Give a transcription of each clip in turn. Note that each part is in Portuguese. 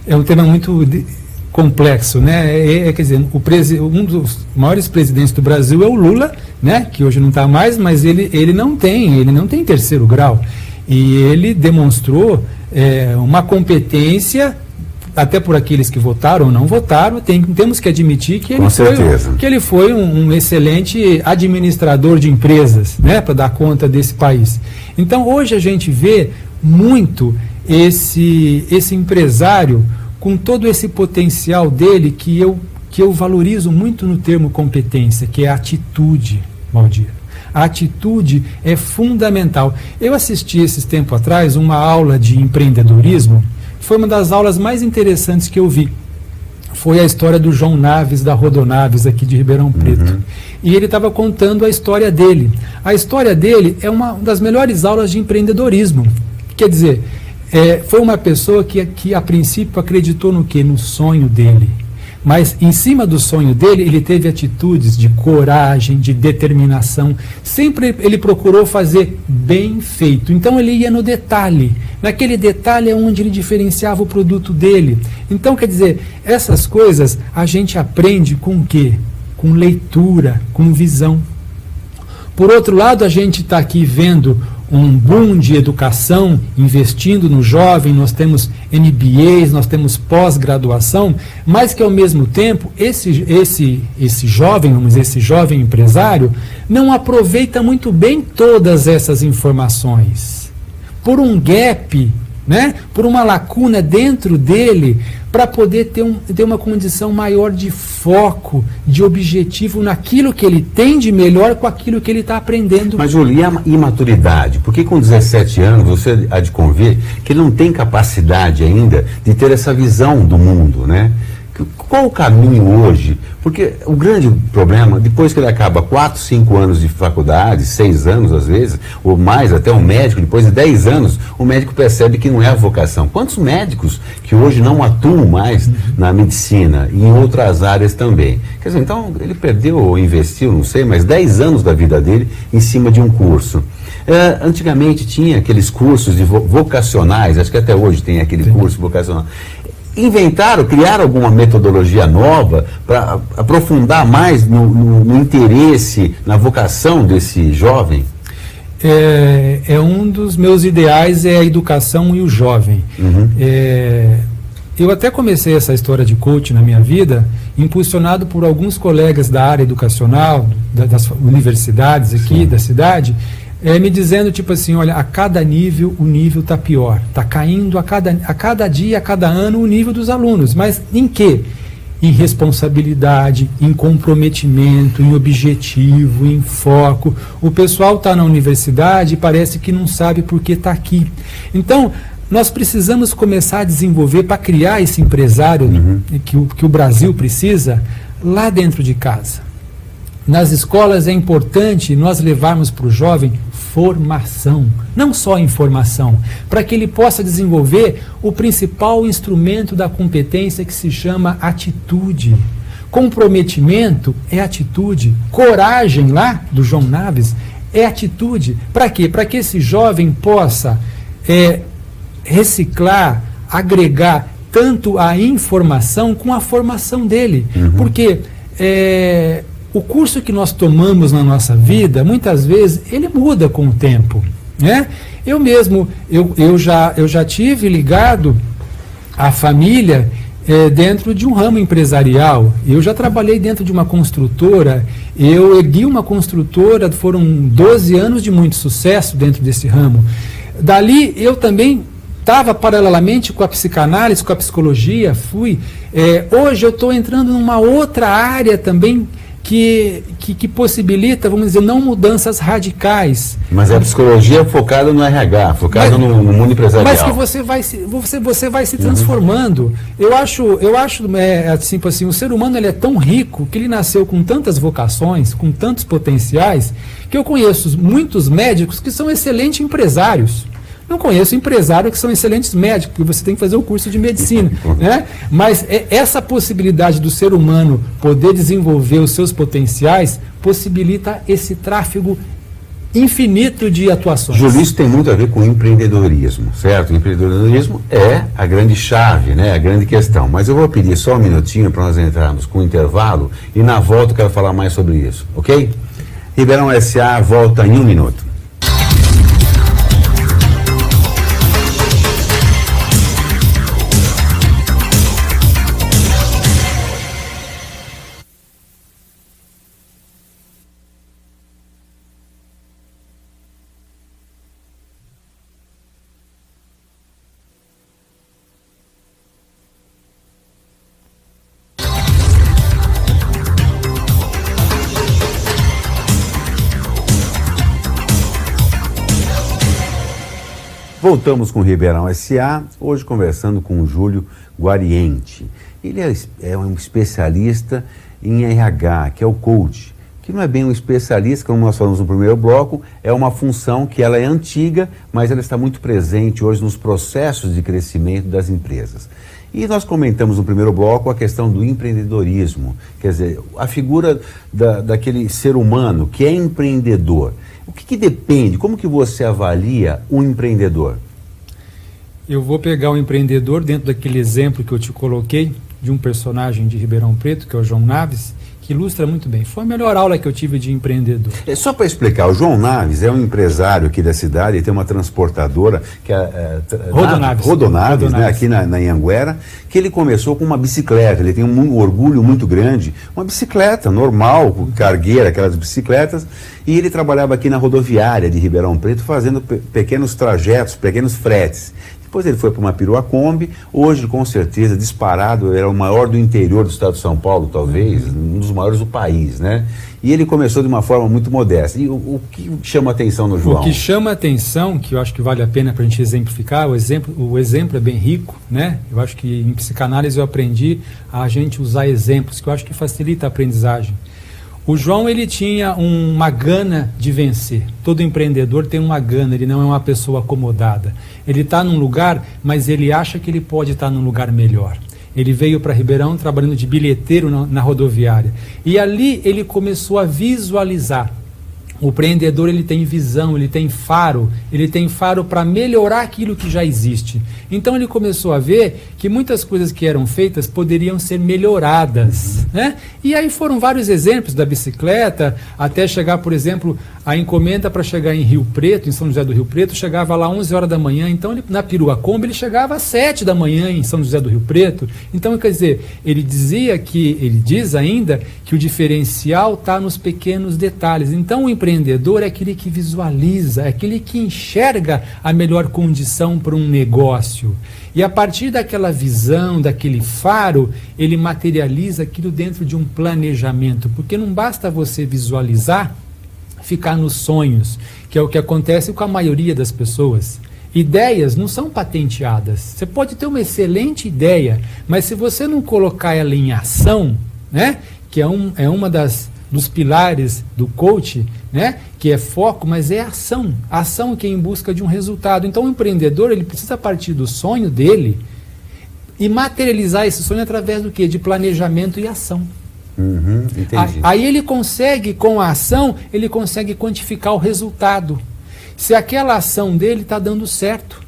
é um tema muito complexo, né? Quer dizer, um dos maiores presidentes do Brasil é o Lula, né? Que hoje não está mais, mas ele não tem terceiro grau. E ele demonstrou uma competência, até por aqueles que votaram ou não votaram, temos que admitir que ele foi um excelente administrador de empresas, né? Para dar conta desse país. Então, hoje a gente vê muito esse empresário com todo esse potencial dele que eu valorizo muito no termo competência, que é a atitude, Valdir. A atitude é fundamental. Eu assisti esses tempos atrás uma aula de empreendedorismo, foi uma das aulas mais interessantes que eu vi. Foi a história do João Naves, da Rodonaves, aqui de Ribeirão Preto. E ele estava contando a história dele. A história dele é uma das melhores aulas de empreendedorismo. Quer dizer, foi uma pessoa que a princípio acreditou no quê? No sonho dele. Mas em cima do sonho dele, ele teve atitudes de coragem, de determinação. Sempre ele procurou fazer bem feito. Então ele ia no detalhe. Naquele detalhe é onde ele diferenciava o produto dele. Então, quer dizer, essas coisas a gente aprende com o quê? Com leitura, com visão. Por outro lado, a gente está aqui vendo um boom de educação, investindo no jovem, nós temos MBAs, nós temos pós-graduação, mas que ao mesmo tempo esse jovem, vamos dizer, esse jovem empresário, não aproveita muito bem todas essas informações. Por um gap, né? Por uma lacuna dentro dele, para poder ter uma condição maior de foco, de objetivo naquilo que ele tem de melhor com aquilo que ele está aprendendo. Mas, Júlio, e a imaturidade? Porque com 17 anos você há de convir que ele não tem capacidade ainda de ter essa visão do mundo, né? Qual o caminho hoje? Porque o grande problema, depois que ele acaba 4, 5 anos de faculdade, 6 anos às vezes, ou mais, até um médico, depois de 10 anos, o médico percebe que não é a vocação. Quantos médicos que hoje não atuam mais na medicina e em outras áreas também? Quer dizer, então ele perdeu ou investiu, não sei, mas 10 anos da vida dele em cima de um curso. Antigamente tinha aqueles cursos de vocacionais, acho que até hoje tem aquele curso vocacional. Criaram alguma metodologia nova para aprofundar mais no interesse, na vocação desse jovem? Um dos meus ideais é a educação e o jovem. Eu até comecei essa história de coach na minha vida, impulsionado por alguns colegas da área educacional, das universidades aqui da cidade, me dizendo tipo assim, olha, a cada nível o nível está pior, está caindo a cada dia, a cada ano o nível dos alunos, mas em quê? Em responsabilidade, em comprometimento, em objetivo, em foco. O pessoal está na universidade e parece que não sabe por que está aqui. Então, nós precisamos começar a desenvolver para criar esse empresário que o Brasil precisa lá dentro de casa. Nas escolas é importante nós levarmos para o jovem formação, não só informação, para que ele possa desenvolver o principal instrumento da competência que se chama atitude. Comprometimento é atitude, coragem lá do João Naves é atitude. Para quê? Para que esse jovem possa reciclar, agregar tanto a informação com a formação dele. Porque o curso que nós tomamos na nossa vida, muitas vezes, ele muda com o tempo, né? Eu mesmo, eu já tive ligado à família dentro de um ramo empresarial. Eu já trabalhei dentro de uma construtora, eu ergui uma construtora, foram 12 anos de muito sucesso dentro desse ramo. Dali, eu também estava paralelamente com a psicanálise, com a psicologia, hoje eu estou entrando numa outra área também, que possibilita, vamos dizer, não mudanças radicais. Mas a psicologia é focada no RH, focada no mundo empresarial. Mas que você vai se transformando. Eu acho assim, o ser humano ele é tão rico que ele nasceu com tantas vocações, com tantos potenciais, que eu conheço muitos médicos que são excelentes empresários. Não conheço empresários que são excelentes médicos, porque você tem que fazer o curso de medicina, né? Mas essa possibilidade do ser humano poder desenvolver os seus potenciais possibilita esse tráfego infinito de atuações. Júlio, isso tem muito a ver com empreendedorismo, certo? O empreendedorismo é a grande chave, né? A grande questão. Mas eu vou pedir só um minutinho para nós entrarmos com o intervalo e na volta eu quero falar mais sobre isso, ok? Ribeirão S.A. volta em 1 minuto. Voltamos com o Ribeirão S.A., hoje conversando com o Júlio Guariente. Ele é um especialista em RH, que é o coach, que não é bem um especialista, como nós falamos no primeiro bloco, é uma função que ela é antiga, mas ela está muito presente hoje nos processos de crescimento das empresas. E nós comentamos no primeiro bloco a questão do empreendedorismo, quer dizer, a figura daquele ser humano que é empreendedor. O que depende? Como que você avalia um empreendedor? Eu vou pegar o empreendedor dentro daquele exemplo que eu te coloquei, de um personagem de Ribeirão Preto, que é o João Naves, que ilustra muito bem. Foi a melhor aula que eu tive de empreendedor. Só para explicar, o João Naves é um empresário aqui da cidade, ele tem uma transportadora, que é Rodonaves, né, aqui na Anhanguera, que ele começou com uma bicicleta, ele tem um orgulho muito grande, uma bicicleta normal, cargueira, aquelas bicicletas, e ele trabalhava aqui na rodoviária de Ribeirão Preto, fazendo pequenos trajetos, pequenos fretes. Depois ele foi para uma perua Kombi, hoje com certeza disparado, era o maior do interior do estado de São Paulo, talvez, um dos maiores do país, né? E ele começou de uma forma muito modesta. E o que chama a atenção no João? O que chama a atenção, que eu acho que vale a pena para a gente exemplificar, o exemplo é bem rico, né? Eu acho que em psicanálise eu aprendi a gente usar exemplos, que eu acho que facilita a aprendizagem. O João, ele tinha uma gana de vencer. Todo empreendedor tem uma gana, ele não é uma pessoa acomodada. Ele está num lugar, mas ele acha que ele pode estar num lugar melhor. Ele veio para Ribeirão trabalhando de bilheteiro na rodoviária. E ali ele começou a visualizar. O empreendedor, ele tem visão, ele tem faro para melhorar aquilo que já existe. Então ele começou a ver que muitas coisas que eram feitas poderiam ser melhoradas, né? E aí foram vários exemplos da bicicleta, até chegar, por exemplo, a encomenda para chegar em Rio Preto, em São José do Rio Preto, chegava lá 11 horas da manhã, então na perua Kombi ele chegava às 7 da manhã em São José do Rio Preto. Então, quer dizer, ele diz ainda que o diferencial está nos pequenos detalhes. Então o empreendedor é aquele que visualiza, é aquele que enxerga a melhor condição para um negócio. E a partir daquela visão, daquele faro, ele materializa aquilo dentro de um planejamento. Porque não basta você visualizar, ficar nos sonhos, que é o que acontece com a maioria das pessoas. Ideias não são patenteadas. Você pode ter uma excelente ideia, mas se você não colocar ela em ação, né, que é uma dos pilares do coach, né, que é foco, mas é ação. A ação que é em busca de um resultado. Então o empreendedor, ele precisa partir do sonho dele e materializar esse sonho através do quê? De planejamento e ação. Entendi. Aí ele consegue, com a ação, ele consegue quantificar o resultado. Se aquela ação dele está dando certo.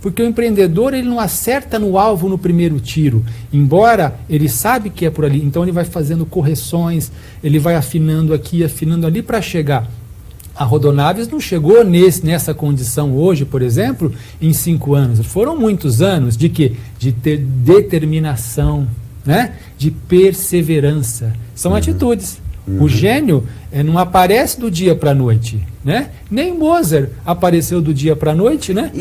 Porque o empreendedor, ele não acerta no alvo no primeiro tiro, embora ele sabe que é por ali. Então ele vai fazendo correções, ele vai afinando aqui, afinando ali para chegar. A Rodonaves não chegou nessa condição hoje, por exemplo, em 5 anos. Foram muitos anos de quê? De ter determinação, né? De perseverança. São atitudes. O gênio não aparece do dia para a noite, né? Nem Mozart apareceu do dia para a noite, né?